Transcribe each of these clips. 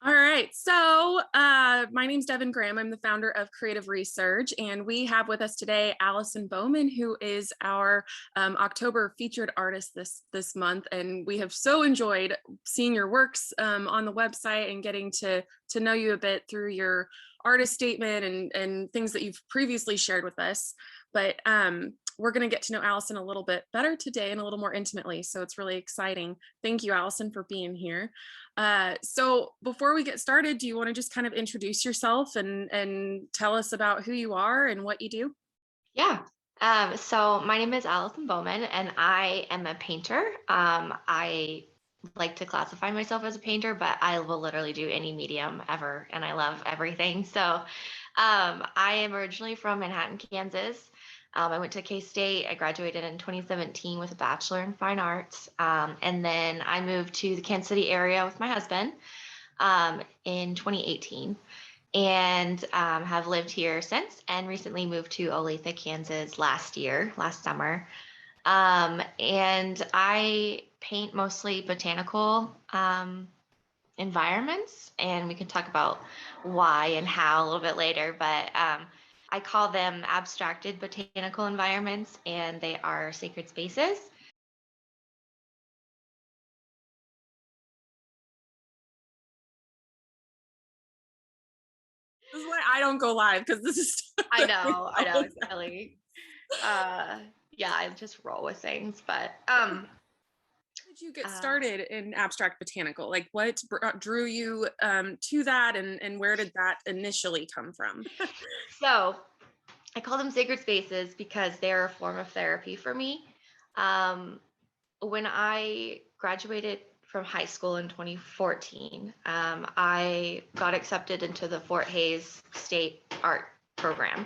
All right. My name's Devin Graham. I'm the founder of Creative Resurge, and we have with us today Allison Bowman, who is our October featured artist this month. And we have so enjoyed seeing your works on the website and getting to know you a bit through your artist statement and things that you've previously shared with us. But we're going to get to know Allison a little bit better today and a little more intimately. So it's really exciting. Thank you, Allison, for being here. So before we get started, do you want to just kind of introduce yourself and tell us about who you are and what you do? Yeah. So my name is Allison Bowman, and I am a painter. I like to classify myself as a painter, but I will literally do any medium ever, and I love everything. I am originally from Manhattan, Kansas. I went to K-State. I graduated in 2017 with a bachelor in fine arts, and then I moved to the Kansas City area with my husband in 2018 and have lived here since and recently moved to Olathe, Kansas last summer. And I paint mostly botanical environments, and we can talk about why and how a little bit later, but I call them abstracted botanical environments, and they are sacred spaces. This is why I don't go live, because this is I know, exactly. Uh, yeah, I just roll with things, but Did you get uh, started in abstract botanical? Like what drew you to that, and where did that initially come from? so I call them sacred spaces because they're a form of therapy for me. Um, when I graduated from high school in 2014, I got accepted into the Fort Hays State Art Program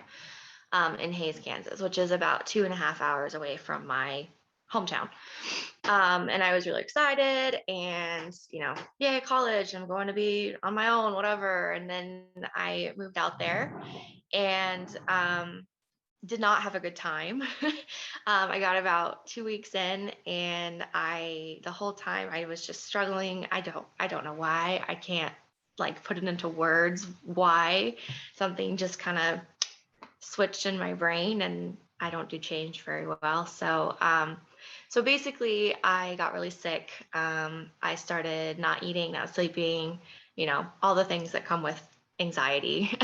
in Hays, Kansas, which is about 2.5 hours away from my hometown. And I was really excited, and yay, college, I'm going to be on my own, whatever. And then I moved out there and did not have a good time. I got about 2 weeks in, and the whole time I was just struggling. I don't know why. I can't like put it into words why something just kind of switched in my brain, and I don't do change very well. So basically I got really sick. I started not eating, not sleeping, all the things that come with anxiety.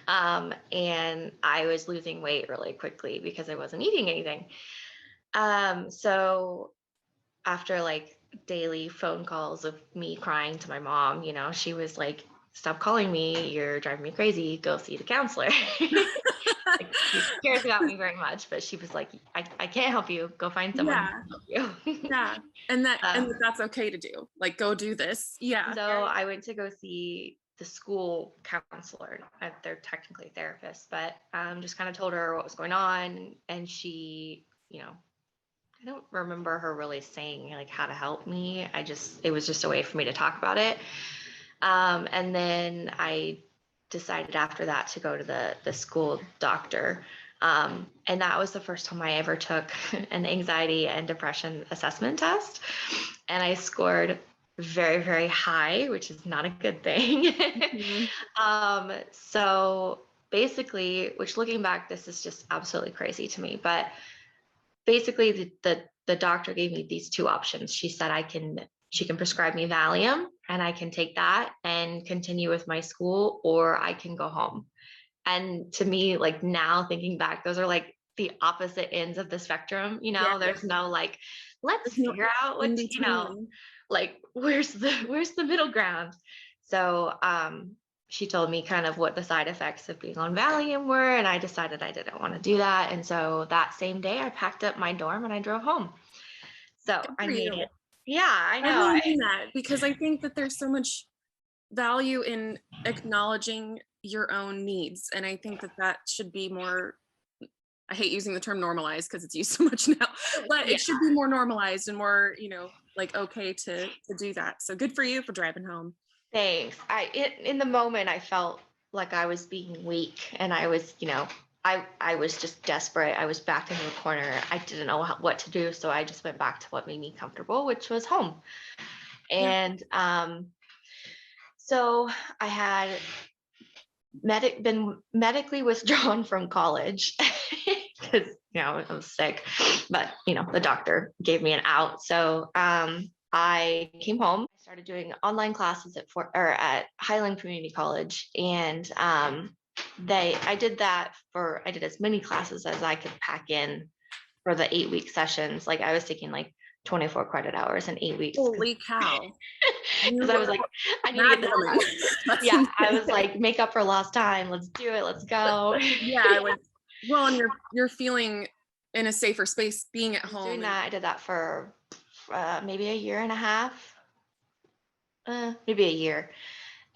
And I was losing weight really quickly because I wasn't eating anything. So after like daily phone calls of me crying to my mom, she was like, stop calling me. You're driving me crazy. Go see the counselor. Like, she cares about me very much, but she was like, I can't help you. Go find someone Yeah, who can help you. yeah, and um, that's okay to do. Like, go do this. Yeah, so I went to go see the school counselor. They're technically therapists, but just kind of told her what was going on. And she, I don't remember her really saying like how to help me. It was just a way for me to talk about it. And then I decided after that to go to the school doctor. And that was the first time I ever took an anxiety and depression assessment test. And I scored very, very high, which is not a good thing. mhm. So basically, which looking back, this is just absolutely crazy to me. But basically, the doctor gave me these two options. She can prescribe me Valium, and I can take that and continue with my school, or I can go home. And to me, like now thinking back, those are like the opposite ends of the spectrum. Yeah. There's no like, let's There's no figure out in what, between. like where's the middle ground. So she told me kind of what the side effects of being on Valium were, and I decided I didn't want to do that. And so that same day I packed up my dorm and I drove home. So Good I for made it. you. Yeah, I I know. really mean that, because I think that there's so much value in acknowledging your own needs, and I think that that should be more. I hate using the term normalized because it's used so much now, but Yeah, it should be more normalized and more, like okay to do that. So good for you for driving home. thanks. In the moment I felt like I was being weak, and I was, I was just desperate. I was backed into a corner. I didn't know what to do, so I just went back to what made me comfortable, which was home. Yeah. And So I had been medically withdrawn from college because I was sick, but the doctor gave me an out. So I came home. I started doing online classes at Highland Community College, and I did as many classes as I could pack in for the 8-week sessions. Like I was taking like 24 credit hours in 8 weeks. Holy cow. Because I was like, I need to get this done. Yeah, I was like, make up for lost time. Let's do it. Let's go. Yeah, well, and you're feeling in a safer space being at home. Doing that, I did that for maybe a year and a half, maybe a year.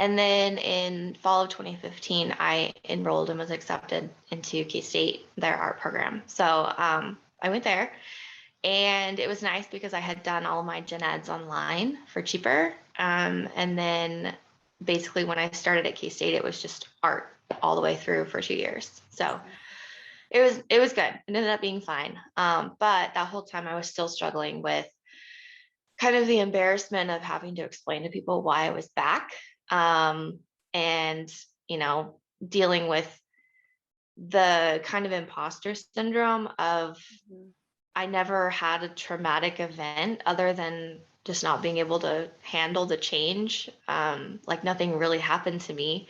And then in fall of 2015, I enrolled and was accepted into K-State, their art program. So I went there, and it was nice because I had done all my gen eds online for cheaper. And then basically when I started at K-State, it was just art all the way through for 2 years. So it was good. It ended up being fine. But that whole time I was still struggling with kind of the embarrassment of having to explain to people why I was back. And, dealing with the kind of imposter syndrome of I never had a traumatic event other than just not being able to handle the change. Like nothing really happened to me.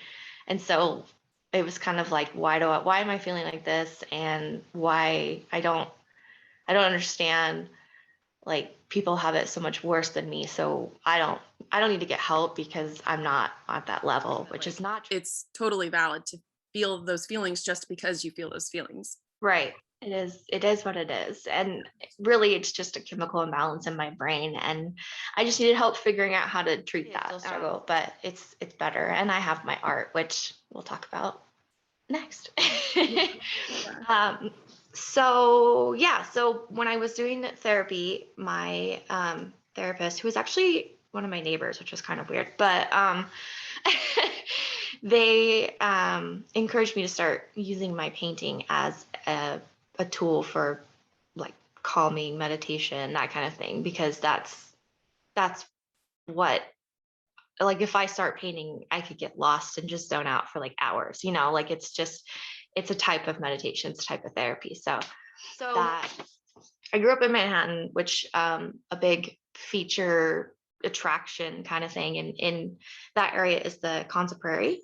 And so it was kind of like, why am I feeling like this? And why I don't understand, like people have it so much worse than me. So I don't need to get help because I'm not at that level, which is not true. It's totally valid to feel those feelings just because you feel those feelings. Right. It is what it is. And really it's just a chemical imbalance in my brain. And I just needed help figuring out how to treat that struggle, but it's better. And I have my art, which we'll talk about next. So when I was doing therapy, my therapist, who was actually one of my neighbors, which was kind of weird, but they encouraged me to start using my painting as a tool for like calming, meditation, that kind of thing, because that's what, like if I start painting, I could get lost and just zone out for like hours, like it's a type of meditation, it's a type of therapy. So that I grew up in Manhattan, which a big feature attraction kind of thing in that area is the Conza Prairie.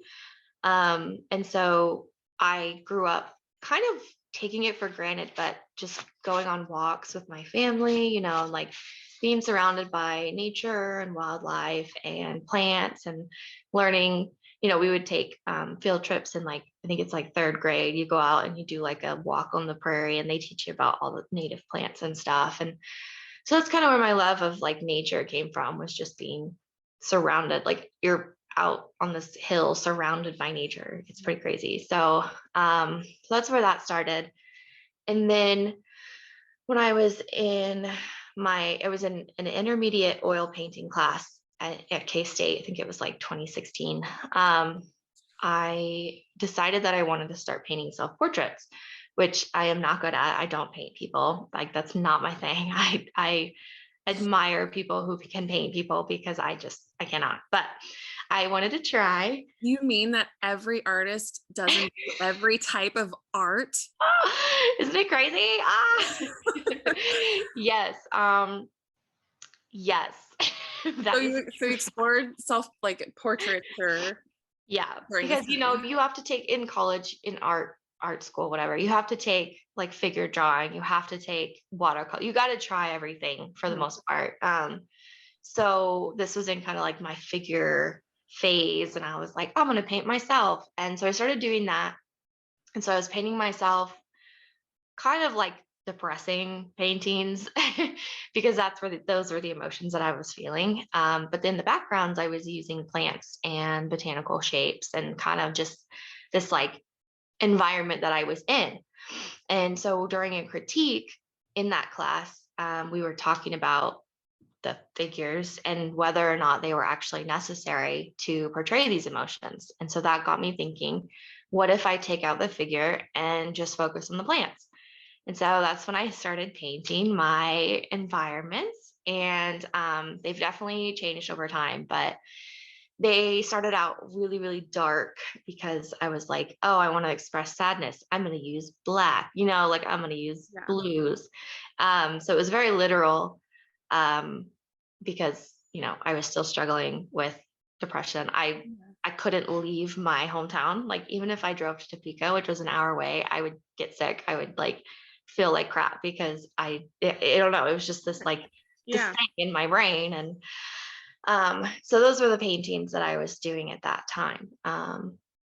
And so I grew up kind of taking it for granted, but just going on walks with my family, like being surrounded by nature and wildlife and plants and learning. We would take field trips in like, I think it's like 3rd grade. You go out and you do like a walk on the prairie and they teach you about all the native plants and stuff. And so that's kind of where my love of like nature came from, was just being surrounded, like you're out on this hill surrounded by nature. It's pretty crazy. So that's where that started. And then when I was in an intermediate oil painting class at K-State, I think it was like 2016. I decided that I wanted to start painting self-portraits, which I am not good at. I don't paint people. Like that's not my thing. I admire people who can paint people because I cannot, but I wanted to try. You mean that every artist doesn't do every type of art? Isn't it crazy? Yes. Yes. So you explored portraits or because you have to take in college, in art school, whatever, you have to take like figure drawing, you have to take watercolor, you got to try everything for the most part. So this was in kind of like my figure phase, and I was like, I'm gonna paint myself. And so I started doing that. And so I was painting myself, kind of like depressing paintings because those were the emotions that I was feeling. But then the backgrounds, I was using plants and botanical shapes and kind of just this like environment that I was in. And so during a critique in that class, we were talking about the figures and whether or not they were actually necessary to portray these emotions. And so that got me thinking, what if I take out the figure and just focus on the plants? And so that's when I started painting my environments, and they've definitely changed over time. But they started out really, really dark because I was like, oh, I want to express sadness. I'm going to use black, like I'm going to use Yeah. blues. So it was very literal, because, I was still struggling with depression. Yeah. I couldn't leave my hometown. Like, even if I drove to Topeka, which was an hour away, I would get sick. I would like feel like crap because I don't know. It was just this Yeah. thing in my brain. And so those were the paintings that I was doing at that time.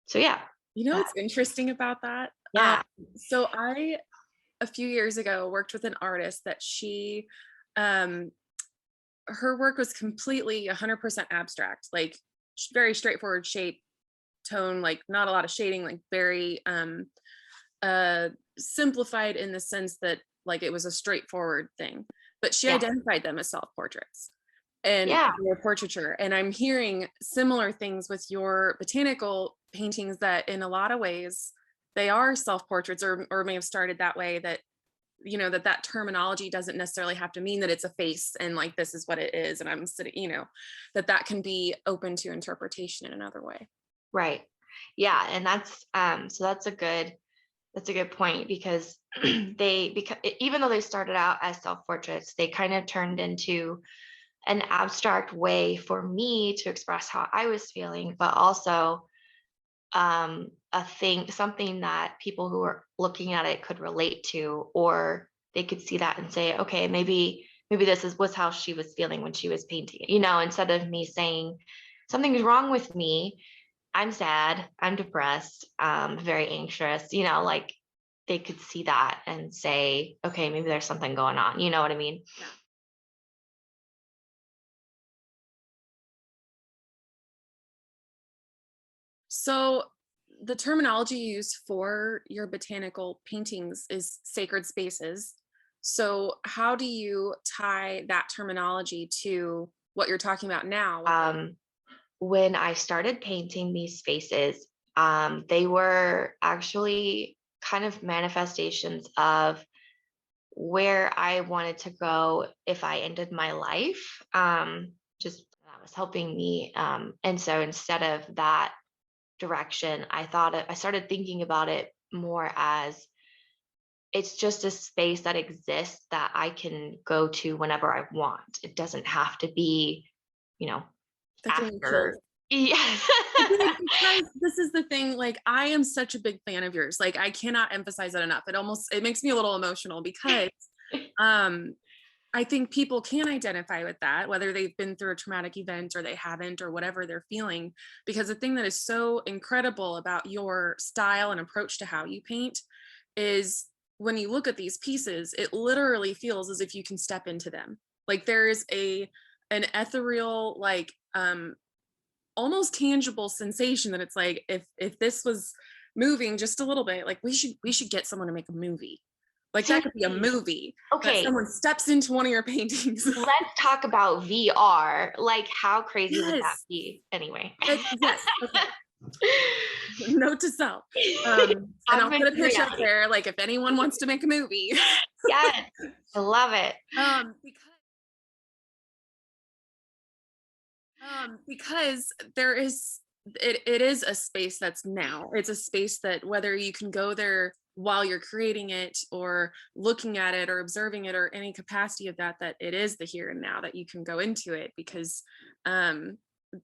So yeah, uh, What's interesting about that? yeah, So I, a few years ago, worked with an artist that um, her work was completely 100% abstract, like very straightforward shape, tone, like not a lot of shading, like very uh, simplified in the sense that like it was a straightforward thing. But she yeah, identified them as self-portraits and yeah, your portraiture. And I'm hearing similar things with your botanical paintings that in a lot of ways they are self-portraits or may have started that way, that that terminology doesn't necessarily have to mean that it's a face and like this is what it is and I'm sitting, that can be open to interpretation in another way. right, yeah, and that's a good point because because even though they started out as self portraits, they kind of turned into an abstract way for me to express how I was feeling, but also something that people who are looking at it could relate to, or they could see that and say, okay, maybe was how she was feeling when she was painting it, instead of me saying something's wrong with me, I'm sad, I'm depressed, very anxious, like they could see that and say, okay, maybe there's something going on, you know what I mean? Yeah. So the terminology used for your botanical paintings is sacred spaces. So how do you tie that terminology to what you're talking about now? um, when I started painting these spaces, they were actually kind of manifestations of where I wanted to go if I ended my life. Just that was helping me. And so instead of that direction, I started thinking about it more as it's just a space that exists that I can go to whenever I want. It doesn't have to be, you know, That gave me chills. after. Yeah. Because this is the thing, like I am such a big fan of yours. Like I cannot emphasize that enough. It makes me a little emotional because um I think people can identify with that, whether they've been through a traumatic event or they haven't, or whatever they're feeling. Because the thing that is so incredible about your style and approach to how you paint is when you look at these pieces, it literally feels as if you can step into them. Like there is an ethereal, like almost tangible sensation that it's like if this was moving just a little bit, like we should get someone to make a movie. Like that could be a Seriously. movie that Okay, someone steps into one of your paintings. let's talk about VR. Like, how crazy would that Yes. be? Anyway. Yes. Okay. Note to self. And I'll put a Augmented pitch up reality. there, like if anyone wants to make a movie. Yes, I love it. Because because it is a space that's now. It's a space that whether you can go there while you're creating it or looking at it or observing it or any capacity of that it is the here and now that you can go into it because um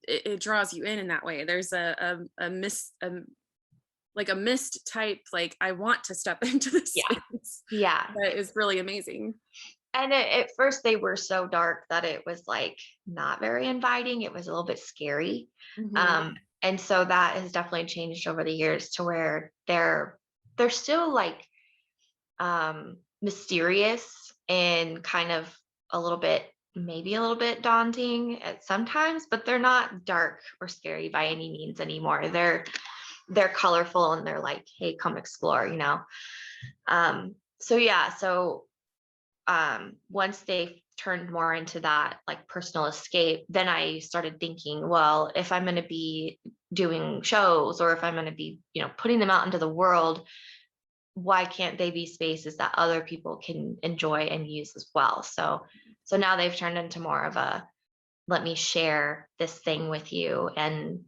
it draws you in that way. There's a mist, like a mist type, like I want to step into this Yeah. space. Yeah. That is really amazing. And at first they were so dark that it was like not very inviting. It was a little bit scary. Mhm. And so that has definitely changed over the years to where they're still like mysterious and kind of a little bit, maybe a little bit daunting at sometimes, but they're not dark or scary by any means anymore. They're colorful and they're like, hey, come explore. So yeah, so once they turned more into that like personal escape, then I started thinking, well, if I'm going to be doing shows or if I'm going to be, putting them out into the world, why can't they be spaces that other people can enjoy and use as well? So now they've turned into more of let me share this thing with you and,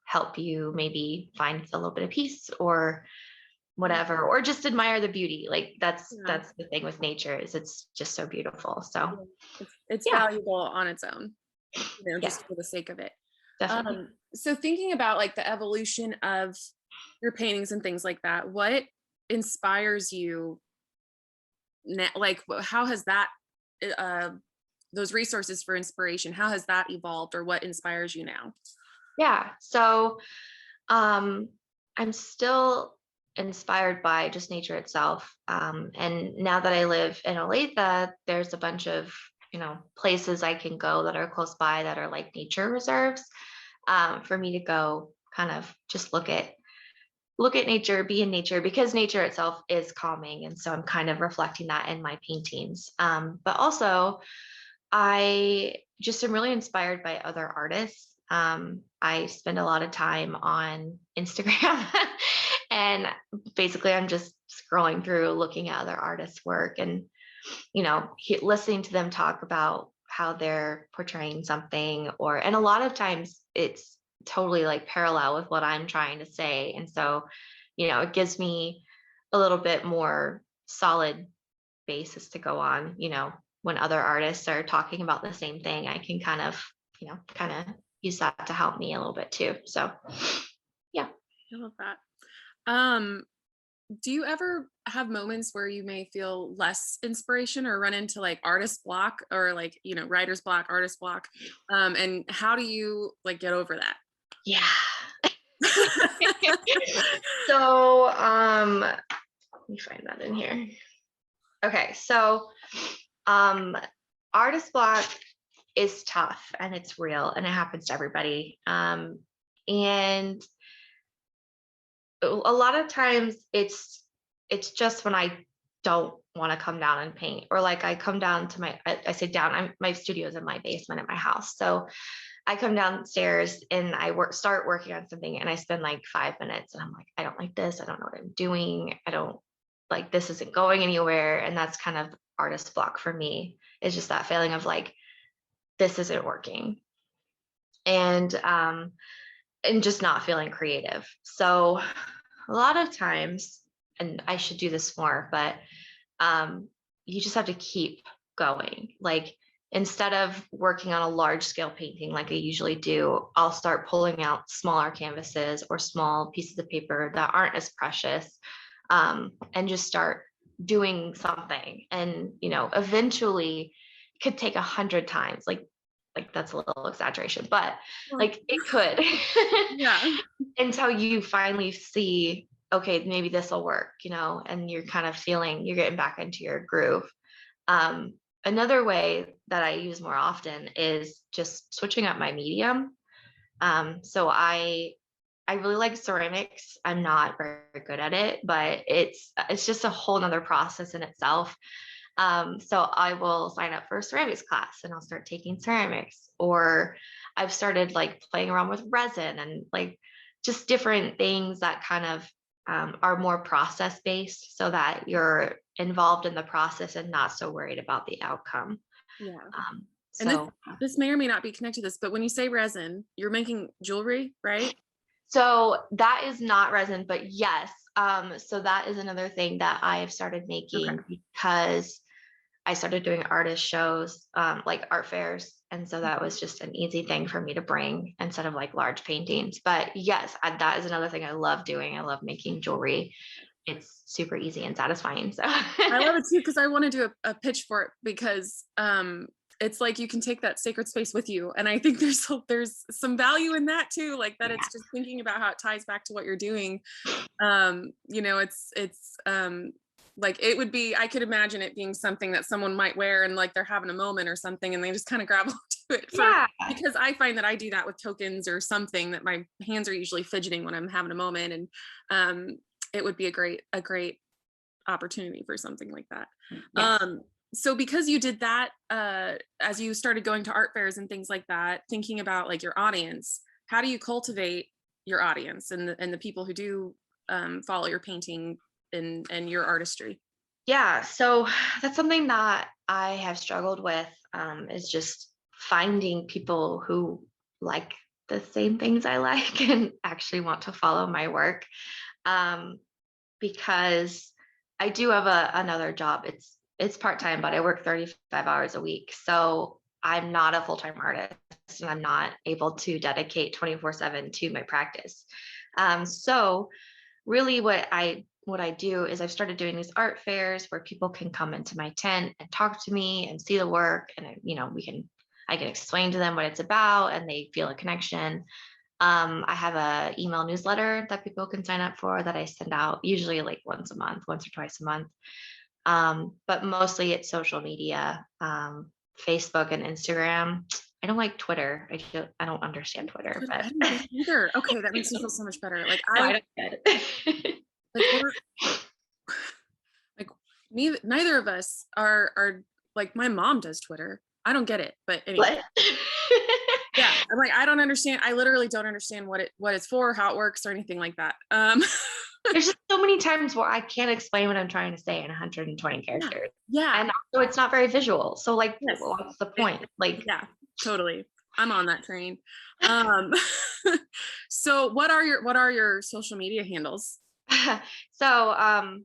help you maybe find a little bit of peace or whatever, or just admire the beauty. Like Yeah. that's the thing with nature, is it's just so beautiful. So Yeah. It's yeah, valuable on its own, yeah, just for the sake of it. definitely. So thinking about like the evolution of your paintings and things like that, what inspires you now? Like, how has that, uh, those resources for inspiration, how has that evolved, or what inspires you now? Yeah. So um I'm still inspired by just nature itself. And now that I live in Olathe, there's a bunch of, places I can go that are close by that are like nature reserves, for me to go kind of just look at nature, be in nature, because nature itself is calming. And so I'm kind of reflecting that in my paintings. But also, I just am really inspired by other artists. I spend a lot of time on Instagram and basically I'm just scrolling through, looking at other artists' work and, listening to them talk about how they're portraying something, and a lot of times it's totally like parallel with what I'm trying to say. And so, it gives me a little bit more solid basis to go on. When other artists are talking about the same thing, I can kind of use that to help me a little bit too. So yeah. I love that. Um, do you ever have moments where you may feel less inspiration or run into like artist block, or like, writer's block, artist block? And how do you like get over that? Yeah. So let me find that in here. Okay, so um artist block is tough and it's real and it happens to everybody. And a lot of times it's just when I don't want to come down and paint, or like I come down to I sit down. My studio is in my basement at my house, so I come downstairs and start working on something, and I spend like 5 minutes, and I'm like, I don't like this. I don't know what I'm doing. I don't like this. Isn't going anywhere, and that's kind of artist block for me. It's just that feeling of like this isn't working, and just not feeling creative. So a lot of times, and I should do this more, but you just have to keep going. Like instead of working on a large scale painting like I usually do, I'll start pulling out smaller canvases or small pieces of paper that aren't as precious, and just start doing something. And eventually, it could take 100 times. Like that's a little exaggeration, but Well, like it could, yeah. until you finally see, okay, maybe this will work, and you're kind of you're getting back into your groove. Another way that I use more often is just switching up my medium. So I really like ceramics. I'm not very good at it, but it's just a whole nother process in itself. So I will sign up for a ceramics class and I'll start taking ceramics, or I've started like playing around with resin and like just different things that kind of are more process based, so that you're involved in the process and not so worried about the outcome. Yeah. And this So this may or may not be connected to this, but when you say resin, you're making jewelry, right? So that is not resin, but yes. So that is another thing that I have started Okay. making because I started doing artist shows, like art fairs. And so that was just an easy thing for me to bring instead of like large paintings. But yes, that is another thing I love doing. I love making jewelry. It's super easy and satisfying. So I love it too, because I want to do a pitch for it, because it's like you can take that sacred space with you, and I think there's some value in that too, like that. yeah, It's just thinking about how it ties back to what you're doing. It's like it would be, I could imagine it being something that someone might wear and like they're having a moment or something, and they just kind of grab onto it yeah, because I find that I do that with tokens or something, that my hands are usually fidgeting when I'm having a moment. And it would be a great opportunity for something like that. yes. So because you did that, as you started going to art fairs and things like that, thinking about like your audience, how do you cultivate your audience and the people who do follow your painting and your artistry? Yeah, so that's something that I have struggled with, is just finding people who like the same things I like and actually want to follow my work. Um, because I do have another job. It's part-time, but I work 35 hours a week. So I'm not a full-time artist and I'm not able to dedicate 24/7 to my practice. So really what I do is I've started doing these art fairs where people can come into my tent and talk to me and see the work, and I can explain to them what it's about and they feel a connection. I have a email newsletter that people can sign up for that I send out usually like once a month, once or twice a month. But mostly it's social media, Facebook and Instagram. I don't like Twitter. I don't understand Twitter, I but don't get it either. Okay, that makes me feel so much better. Like no, I I don't get it. like we're like neither of us are like my mom does Twitter. I don't get it, but anyway. What? Yeah, I'm like I don't understand. I literally don't understand what it's for, how it works, or anything like that. There's just so many times where I can't explain what I'm trying to say in 120 characters. Yeah. And also it's not very visual. So like, Yes. what's the point? Like, Yeah, totally. I'm on that train. Um, so what are your social media handles? so I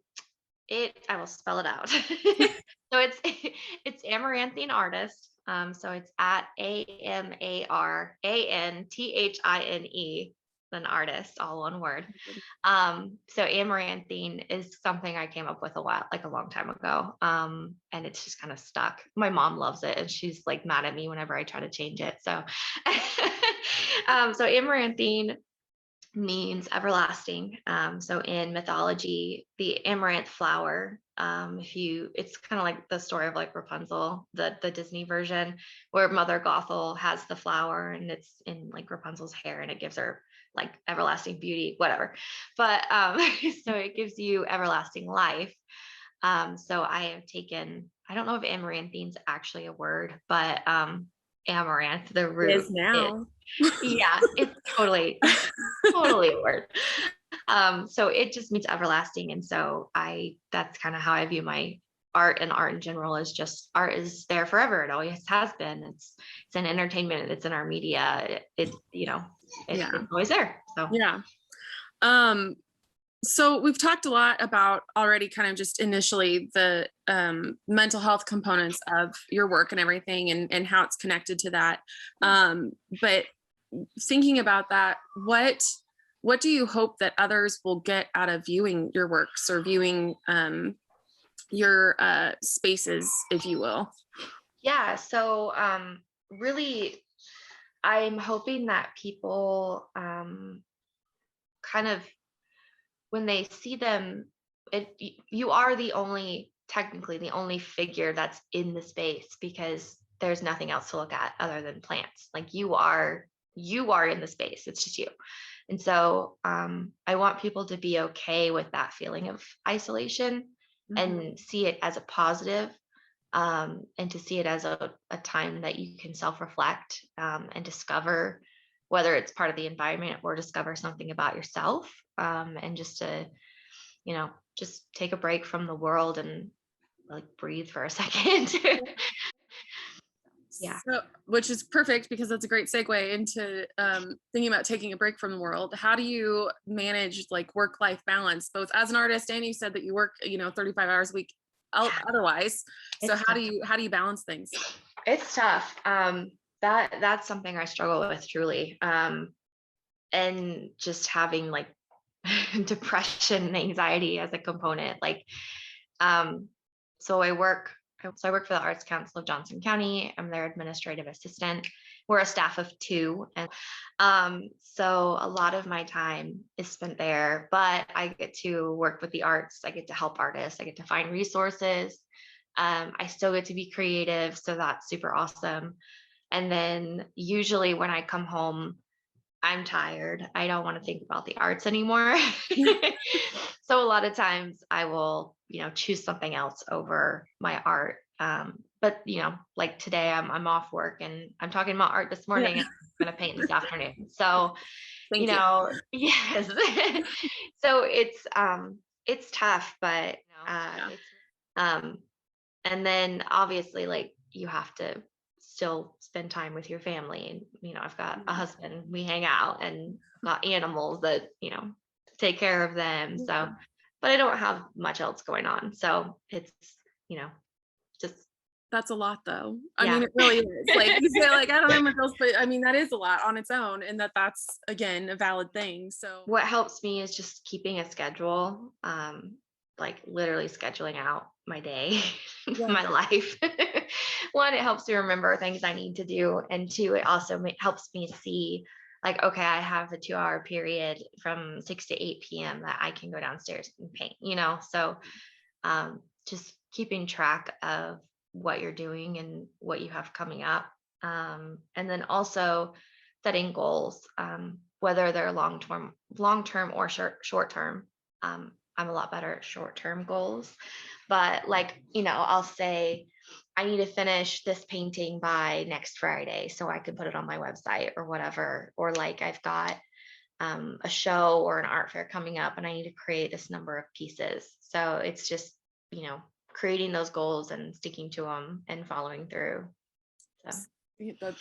will spell it out. So it's Amaranthine Artist. So it's at AMARANTHINE, an artist, all one word. So Amaranthine is something I came up with a long time ago. And it's just kind of stuck. My mom loves it and she's like mad at me whenever I try to change it. So, so Amaranthine means everlasting. So in mythology, the amaranth flower, it's kind of like the story of like Rapunzel, the Disney version, where Mother Gothel has the flower and it's in like Rapunzel's hair and it gives her like everlasting beauty, whatever. But so it gives you everlasting life. So I have taken, I don't know if amaranthine's actually a word, but amaranth, the root Is now. yeah, it's totally a word. So it just means everlasting. And so that's kind of how I view my art, and art in general is just art is there forever. It always has been. It's an entertainment. It's in our media. It's always there. So Yeah. So we've talked a lot about already kind of just initially the mental health components of your work and everything and how it's connected to that. But thinking about that, what do you hope that others will get out of viewing your works or viewing your spaces, if you will? yeah. So really, I'm hoping that people kind of, when they see them, you are technically the only figure that's in the space, because there's nothing else to look at other than plants. Like you are in the space. It's just you. And so I want people to be okay with that feeling of isolation and see it as a positive, and to see it as a time that you can self-reflect and discover whether it's part of the environment or discover something about yourself, and just to, just take a break from the world and like breathe for a second. Yeah. So, which is perfect because that's a great segue into thinking about taking a break from the world. How do you manage like work-life balance, both as an artist and you said that you work, 35 hours a week otherwise. So It's how tough. do you balance things? It's tough. That's something I struggle with truly. And just having like depression and anxiety as a component. Like, so I work for the Arts Council of Johnson County. I'm their administrative assistant. We're a staff of 2. And so a lot of my time is spent there, but I get to work with the arts. I get to help artists. I get to find resources. I still get to be creative. So that's super awesome. And then usually when I come home, I'm tired. I don't want to think about the arts anymore. So a lot of times I will, choose something else over my art. But like today I'm off work and I'm talking about art this morning, and I'm going to paint this afternoon. So, Thank you. yes. So it's tough, but, and then obviously like you have to still spend time with your family. And, I've got a husband, we hang out, and got animals that, take care of them. So, but I don't have much else going on. So it's, just, That's a lot though. I yeah. mean, it really is. Like you say, like, I don't have much else, but I mean, that is a lot on its own, and that's again a valid thing. So What helps me is just keeping a schedule, like literally scheduling out my day, yeah, my life. One, it helps me remember things I need to do. And two, it also helps me see, like, okay, I have a 2-hour period from 6 to 8 p.m. that I can go downstairs and paint, So just keeping track of what you're doing and what you have coming up. And then also setting goals, whether they're long term or short term. I'm a lot better at short term goals, but like, I'll say I need to finish this painting by next Friday so I can put it on my website or whatever. Or like I've got a show or an art fair coming up and I need to create this number of pieces. So it's just, creating those goals and sticking to them and following through. So.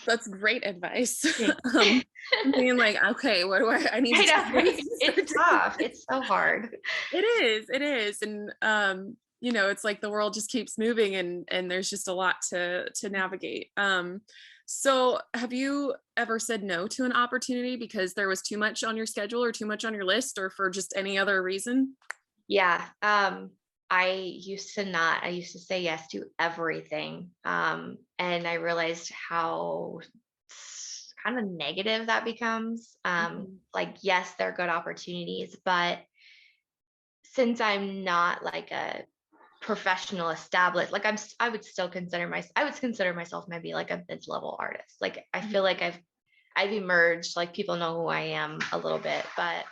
that's great advice. I'm thinking like, okay, what do I need to I know, right? do? It's tough. It's so hard. It is. And it's like the world just keeps moving and there's just a lot to navigate. So have you ever said no to an opportunity because there was too much on your schedule or too much on your list or for just any other reason? Yeah. I used to not. I used to say yes to everything. And I realized how kind of negative that becomes. Like, yes, they're good opportunities, but since I'm not like a professional established, like I would consider myself maybe like a mid-level artist. Like I feel like I've emerged, like people know who I am a little bit, but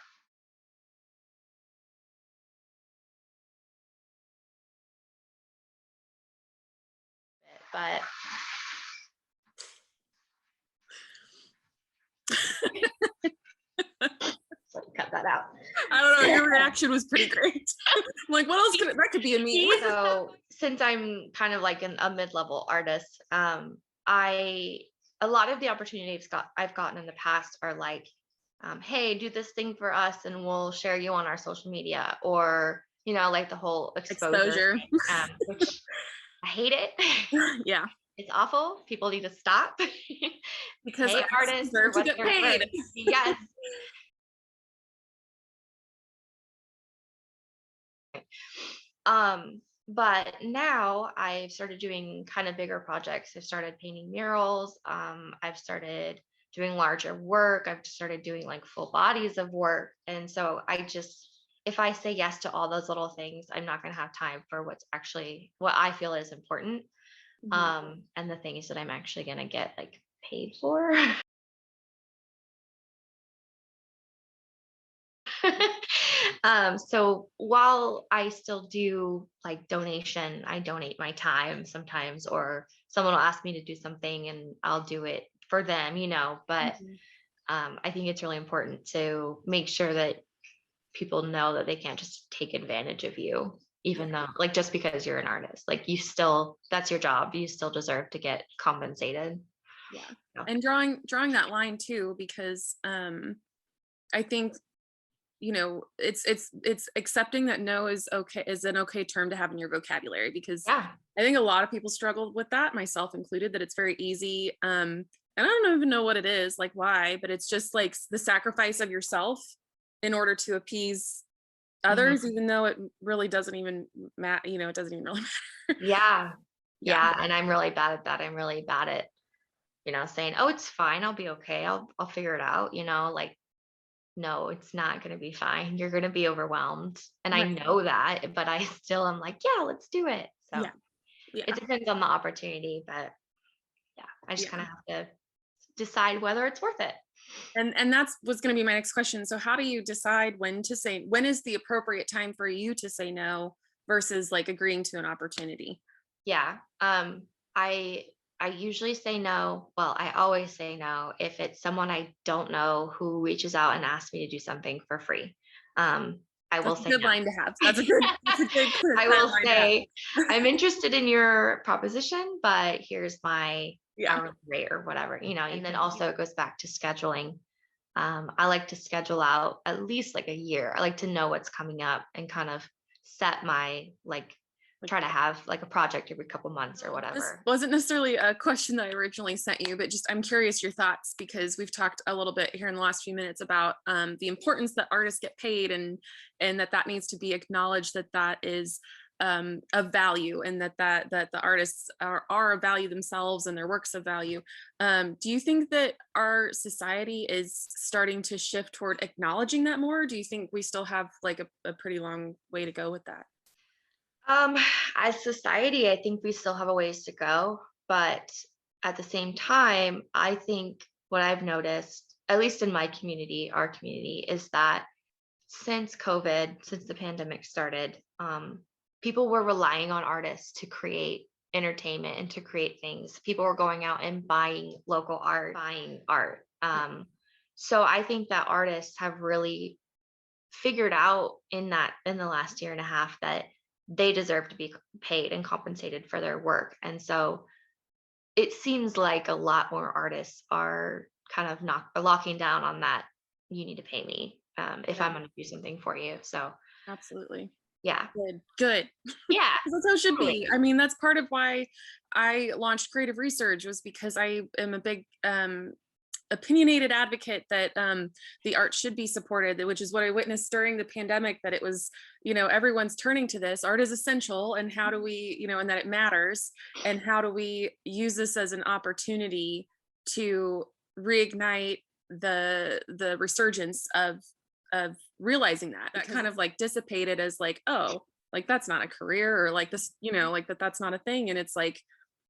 so cut that out. I don't know. Your reaction was pretty great. I'm like, what else that could be a me? So since I'm kind of like a mid-level artist, a lot of the opportunities I've gotten in the past are like, hey, do this thing for us and we'll share you on our social media, or like the whole exposure. Thing, which I hate it. Yeah. It's awful. People need to stop. Because pay artists deserve to get paid. Yes. But now I've started doing kind of bigger projects. I've started painting murals. I've started doing larger work. I've started doing like full bodies of work. And so if I say yes to all those little things, I'm not going to have time for what I feel is important. And the things that I'm actually going to get like paid for. So while I still do like donation, I donate my time sometimes, or someone will ask me to do something and I'll do it for them, but I think it's really important to make sure that people know that they can't just take advantage of you, even though like, just because you're an artist, like that's your job. You still deserve to get compensated. Yeah. And drawing that line too, because I think it's accepting that no is an okay term to have in your vocabulary, because I think a lot of people struggle with that, myself included, that it's very easy. And I don't even know what it is, like why, but it's just like the sacrifice of yourself in order to appease others, even though it really doesn't even matter, it doesn't even really matter. Yeah. And I'm really bad at that. I'm really bad at, saying, oh, it's fine. I'll be okay. I'll figure it out, like, no, it's not going to be fine. You're going to be overwhelmed. And I know that, but I still am like, yeah, let's do it. So it depends on the opportunity, but I just kind of have to decide whether it's worth it. And that's what's going to be my next question. So how do you decide when is the appropriate time for you to say no versus like agreeing to an opportunity? Yeah. I usually say no. Well, I always say no if it's someone I don't know who reaches out and asks me to do something for free. I will say good no. line to have. That's a good I will say, I'm interested in your proposition, but here's my Yeah. hourly rate or whatever, and then also it goes back to scheduling. I like to schedule out at least like a year. I like to know what's coming up and kind of set my try to have like a project every couple months or This whatever. wasn't necessarily a question that I originally sent you, but just I'm curious your thoughts, because we've talked a little bit here in the last few minutes about the importance that artists get paid, and that needs to be acknowledged, that is of value, and that the artists are of value themselves and their works of value. Do you think that our society is starting to shift toward acknowledging that more? Do you think we still have like a pretty long way to go with that? Um, as society, I think we still have a ways to go, but at the same time, I think what I've noticed, at least in my community, our community, is that since COVID, since the pandemic started, people were relying on artists to create entertainment and to create things. People were going out and buying local art, buying art. So I think that artists have really figured out in the last year and a half that they deserve to be paid and compensated for their work. And so it seems like a lot more artists are kind of not locking down on that. You need to pay me if Yeah, I'm going to do something for you. So absolutely. yeah, Good. yeah, That's how it should totally. be. I mean, that's part of why I launched Creative Resurge, was because I am a big opinionated advocate that the arts should be supported, which is what I witnessed during the pandemic, that it was, everyone's turning to this. Art is essential, and how do we, and that it matters, and how do we use this as an opportunity to reignite the resurgence of realizing that kind of like dissipated as like, oh, like that's not a career, or like this, like that's not a thing. And it's like,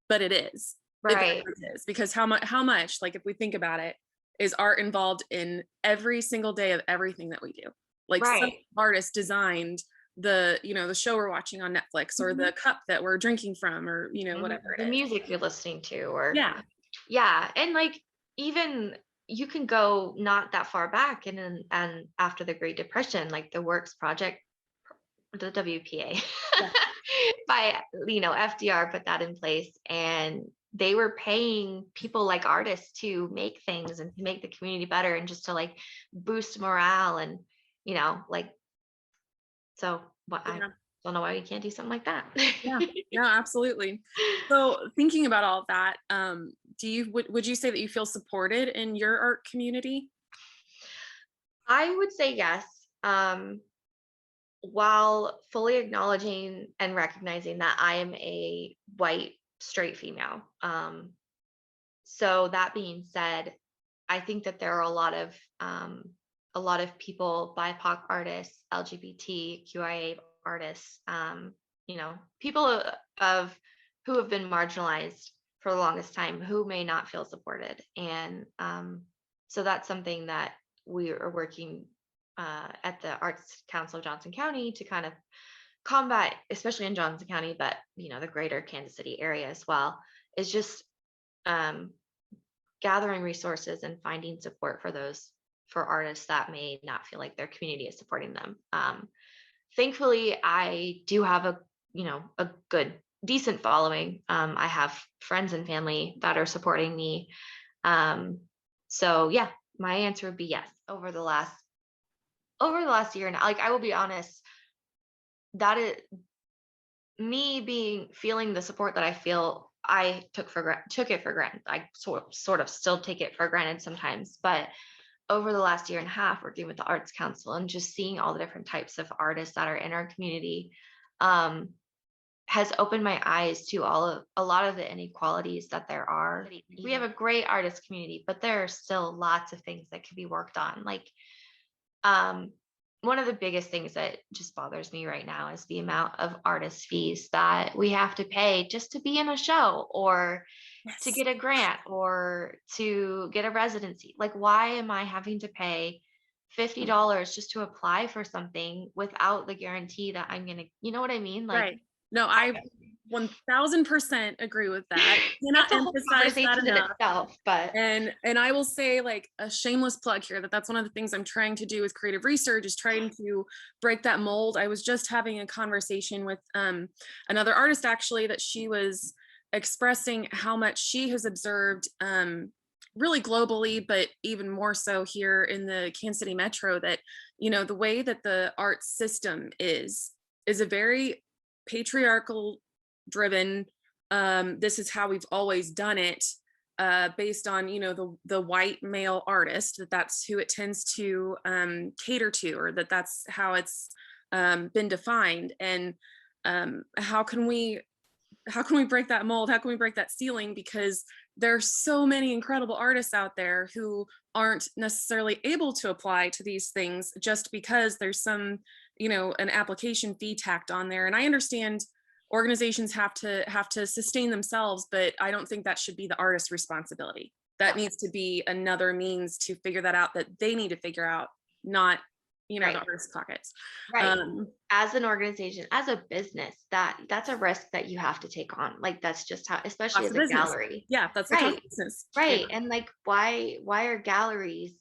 but it is. It very Right, much is, because how much, like, if we think about it, is art involved in every single day of everything that we do. Like, some right. artist designed the show we're watching on Netflix, or Mhm, the cup that we're drinking from, or mhm. whatever The it is. music you're listening to, or Yeah. yeah, and like even you can go not that far back, and after the Great Depression, like the Works Project, the WPA, Yeah. by FDR put that in place, and they were paying people like artists to make things and to make the community better and just to like boost morale and like so what I Yeah. don't know why we can't do something like that. Yeah. Yeah, absolutely. So thinking about all of that, would you say that you feel supported in your art community? I would say yes. Um, while fully acknowledging and recognizing that I am a white straight female. So that being said, I think that there are a lot of people, BIPOC artists, LGBTQIA artists, people of who have been marginalized for the longest time who may not feel supported, and so that's something that we are working at the Arts Council of Johnson County to kind of combat, especially in Johnson County, but the greater Kansas City area as well, is just um, gathering resources and finding support for artists that may not feel like their community is supporting them. Thankfully, I do have a good decent following. I have friends and family that are supporting me. So yeah, my answer would be yes. Over the last year, and like I will be honest, that is me being feeling the support that I feel. I took it for granted. I sort of still take it for granted sometimes, but over the last year and a half working with the Arts Council and just seeing all the different types of artists that are in our community, um, has opened my eyes to a lot of the inequalities that there are. We have a great artist community, but there are still lots of things that can be worked on. Like um, one of the biggest things that just bothers me right now is the amount of artist fees that we have to pay just to be in a show, or to Yes. get a grant, or to get a residency. Like, why am I having to pay $50 just to apply for something without the guarantee that I'm gonna, you know what I mean? Like, Right. No, I, I 1000% agree with that. that's Cannot a whole emphasize that conversation in enough. itself. But And I will say, like, a shameless plug here, that's one of the things I'm trying to do with Creative Resurge, is trying to break that mold. I was just having a conversation with another artist, actually, that she was expressing how much she has observed, really globally, but even more so here in the Kansas City metro, that, the way that the art system is a very patriarchal driven, this is how we've always done it, based on, the white male artist, that's who it tends to cater to, or that's how it's been defined. And how can we break that mold? How can we break that ceiling? Because there's so many incredible artists out there who aren't necessarily able to apply to these things just because there's some, an application fee tacked on there. And I understand organizations have to sustain themselves, but I don't think that should be the artist's responsibility. That needs to be another means to figure that out, that they need to figure out, not Right. the artist's pockets. Right. As an organization, as a business, that's a risk that you have to take on. Like, that's just how, especially as a Business. gallery. Yeah, that's the Right. business. Right. Yeah. And like, why are galleries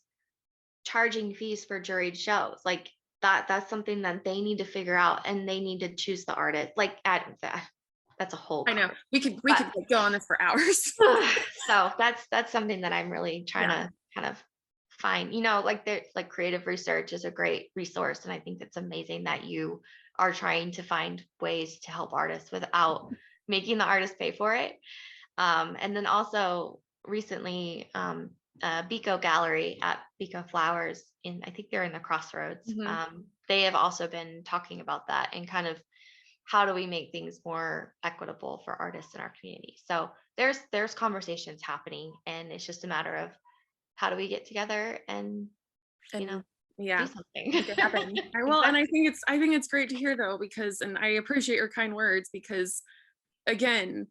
charging fees for juried shows? Like, that's something that they need to figure out, and they need to choose the artist. Like, that's a whole I know we could go on this for hours. So that's something that I'm really trying to kind of find, like, like Creative Resurge is a great resource. And I think it's amazing that you are trying to find ways to help artists without making the artist pay for it. And then also recently, Biko Gallery at Biko Flowers, I think they're in the Crossroads. They have also been talking about that, and kind of how do we make things more equitable for artists in our community. So there's conversations happening, and it's just a matter of how do we get together and do something. Make it happen. I will. And I think it's great to hear, though, because, and I appreciate your kind words, because again,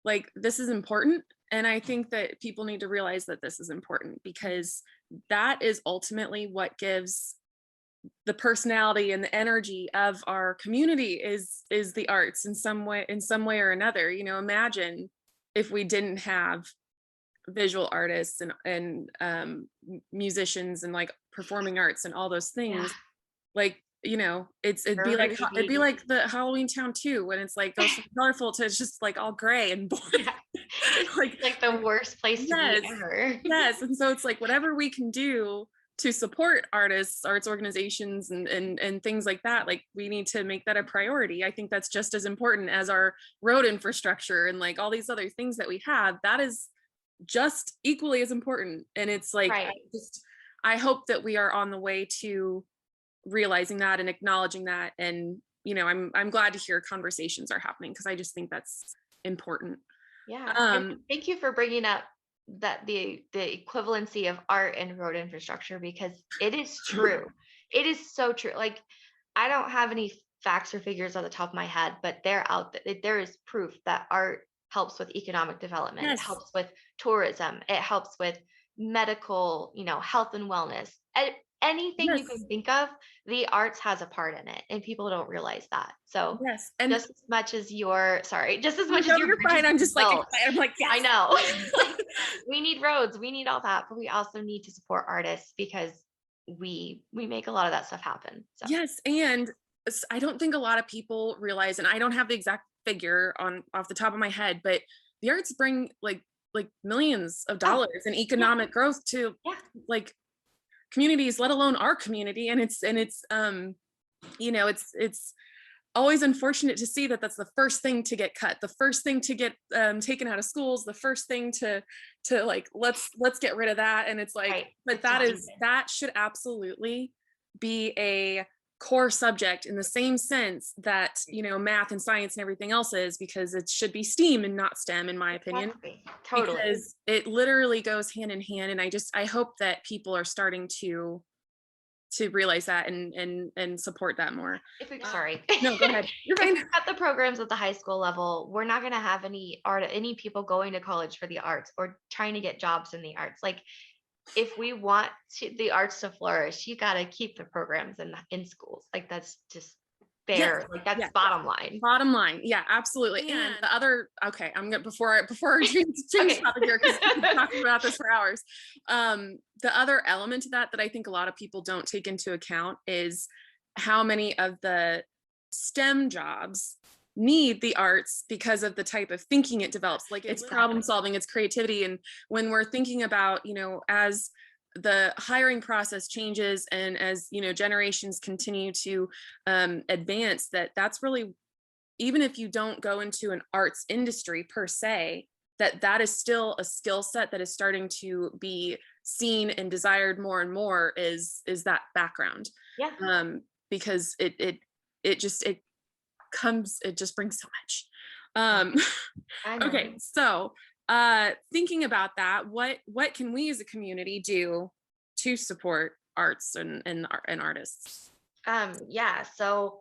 like, this is important. And I think that people need to realize that this is important, because that is ultimately what gives the personality and the energy of our community, is the arts in some way or another. Imagine if we didn't have visual artists and musicians and like performing arts and all those things. Like, it'd be like the Halloween Town too, when it's like goes from colorful to it's just like all gray and boring. like the worst place to be ever. Yes. And so it's like, whatever we can do to support artists, arts organizations, and things like that, like, we need to make that a priority. I think that's just as important as our road infrastructure and like all these other things that we have. That is just equally as important. And it's like, I hope that we are on the way to realizing that and acknowledging that. And I'm glad to hear conversations are happening, because I just think that's important. And thank you for bringing up that the equivalency of art and road infrastructure, because it is true. It is so true. Like, I don't have any facts or figures on the top of my head, but they're out there. There is proof that art helps with economic development. It helps with tourism. It helps with medical, health and wellness. Anything you can think of, the arts has a part in it, and people don't realize that. So and just as much as you're fine. I'm just like, I'm like, yes. I know. We need roads, we need all that, but we also need to support artists, because we make a lot of that stuff happen. So. Yes, and I don't think a lot of people realize, and I don't have the exact figure off the top of my head, but the arts bring like millions of dollars in economic growth to like communities, let alone our community. And it's always unfortunate to see that that's the first thing to get cut, the first thing to get taken out of schools, the first thing to like, let's get rid of that. And it's like, but that should absolutely be a core subject, in the same sense that math and science and everything else is, because it should be STEAM and not STEM, in my opinion. Totally. Because it literally goes hand in hand. And I hope that people are starting to realize that and support that more. Sorry. No, go ahead. You're fine. At the programs at the high school level, we're not going to have any people going to college for the arts or trying to get jobs in the arts. Like, if we want the arts to flourish, you got to keep the programs in schools. Like, that's just fair. Like, that's bottom line. Yeah, absolutely. And the other, okay, I'm gonna before I change topic here, because we've been talking about this for hours. The other element to that I think a lot of people don't take into account is how many of the STEM jobs need the arts because of the type of thinking it develops. Like it's problem solving, it's creativity. And when we're thinking about, as the hiring process changes and as, generations continue to advance, that's really, even if you don't go into an arts industry per se, that is still a skill set that is starting to be seen and desired more and more is that background. Yeah. Because it just brings so much. I know. Okay, so thinking about that, what can we as a community do to support arts and artists? Yeah, so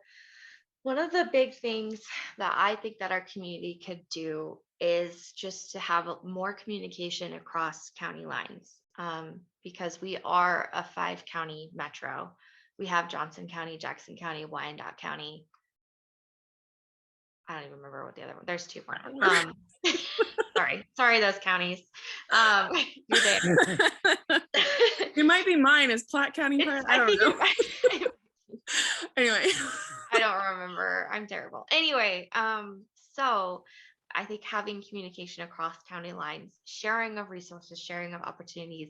one of the big things that I think that our community could do is just to have more communication across county lines, because we are a 5-county metro. We have Johnson County, Jackson County, Wyandotte County. I don't even remember what the other one. There's 2 more. Sorry, those counties. You're there. It might be mine. Is Platte County part? I don't know. Anyway. I don't remember. I'm terrible. Anyway, so I think having communication across county lines, sharing of resources, sharing of opportunities,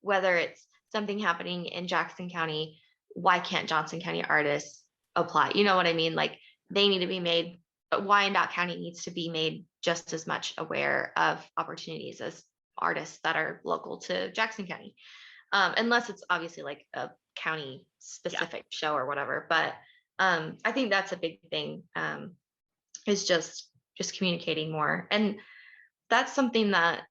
whether it's something happening in Jackson County, why can't Johnson County artists apply? You know what I mean? Like they need to be made, but Wyandotte County needs to be made just as much aware of opportunities as artists that are local to Jackson County. Unless it's obviously like a county specific show or whatever. But I think that's a big thing, is just communicating more. And that's something that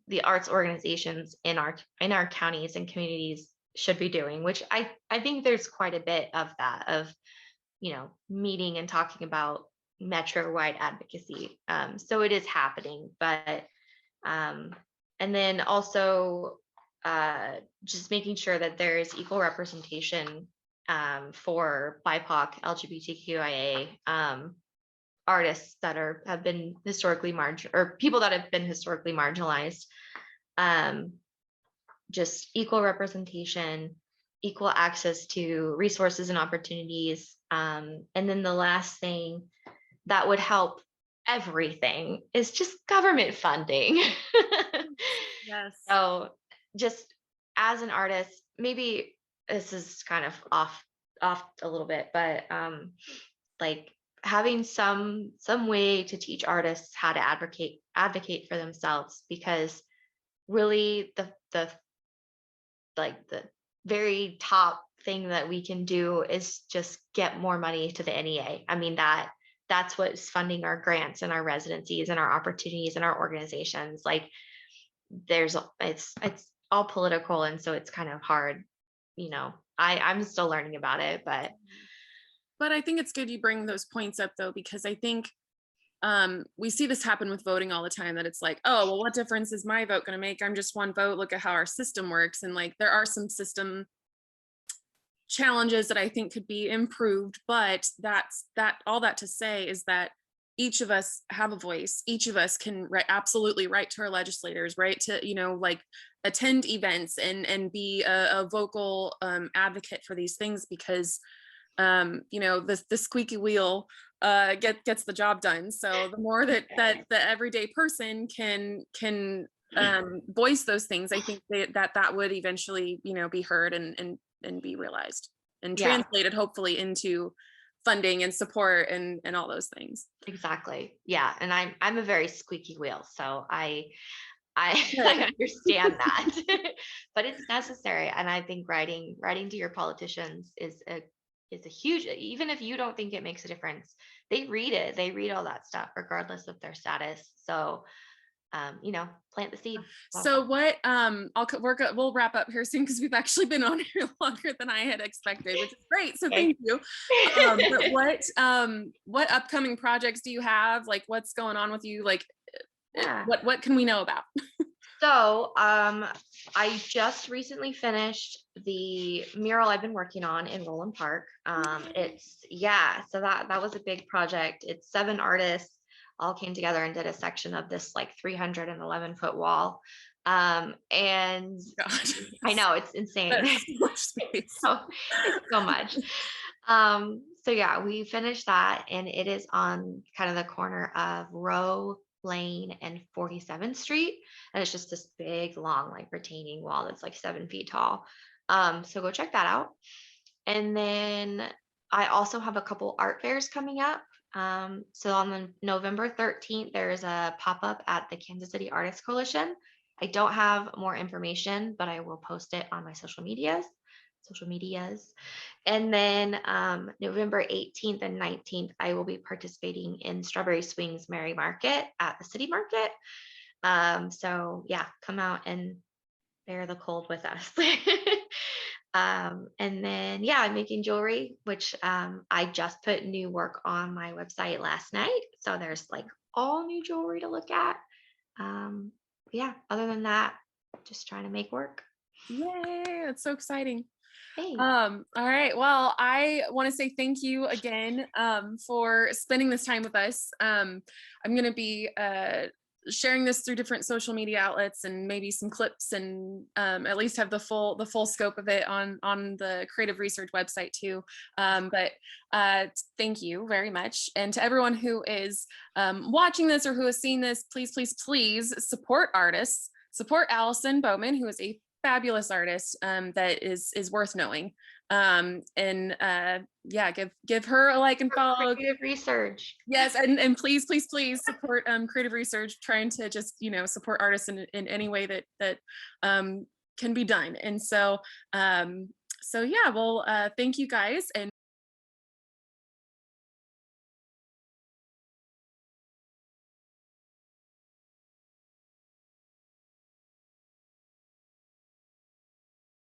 the arts organizations in our counties and communities should be doing, which I think there's quite a bit of that, of, meeting and talking about metro-wide advocacy. So it is happening, but and then also just making sure that there is equal representation for BIPOC, LGBTQIA artists that have been historically or people that have been historically marginalized. Just equal representation, equal access to resources and opportunities. And then the last thing that would help everything is just government funding. Yes. So just as an artist, maybe this is kind of off a little bit, but like having some way to teach artists how to advocate for themselves, because really the very top thing that we can do is just get more money to the NEA. I mean, that's what's funding our grants and our residencies and our opportunities and our organizations. Like it's all political, and so it's kind of hard. I'm still learning about it, but I think it's good you bring those points up though, because I think we see this happen with voting all the time, that it's like, oh, well, what difference is my vote going to make? I'm just one vote. Look at how our system works. And like, there are some system challenges that I think could be improved, but all that to say is that each of us have a voice. Each of us can absolutely write to our legislators, right? To, like attend events and be a vocal advocate for these things, because the squeaky wheel gets the job done. So the more that the everyday person can voice those things, I think that would eventually, be heard and be realized and translated hopefully into funding and support and all those things. Exactly. Yeah. And I'm a very squeaky wheel, so I understand that. But it's necessary. And I think writing to your politicians is a huge, even if you don't think it makes a difference, they read all that stuff regardless of their status. So plant the seed. So what we'll wrap up here soon, because we've actually been on here longer than I had expected, which is great. So thank you. But what upcoming projects do you have? Like what's going on with you? Like what can we know about? So I just recently finished the mural I've been working on in Roland Park. So that was a big project. It's 7 artists all came together and did a section of this like 311-foot wall. And God. I know, it's insane. So, it's so much. So yeah, we finished that, and it is on kind of the corner of Row Lane and 47th Street. And it's just this big, long, like retaining wall that's like 7 feet tall. So go check that out. And then I also have a couple art fairs coming up. So on the November 13th, there's a pop-up at the Kansas City Artists Coalition. I don't have more information, but I will post it on my social medias. And then November 18th and 19th, I will be participating in Strawberry Swings Merry Market at the City Market. So yeah, come out and bear the cold with us. And then yeah, I'm making jewelry, which I just put new work on my website last night. So there's like all new jewelry to look at. Yeah, other than that, just trying to make work. Yay, that's so exciting. Hey. All right. Well, I want to say thank you again for spending this time with us. I'm going to be sharing this through different social media outlets and maybe some clips, and at least have the full scope of it on the Creative Resurge website too. But thank you very much, and to everyone who is watching this or who has seen this, please, please, please support artists. Support Allison Bowman, who is a fabulous artist that is worth knowing. Yeah, give her a like and follow. Creative Research. Yes, and please, please, please support Creative Resurge, trying to just support artists in any way that can be done. And so so yeah, well, thank you guys. And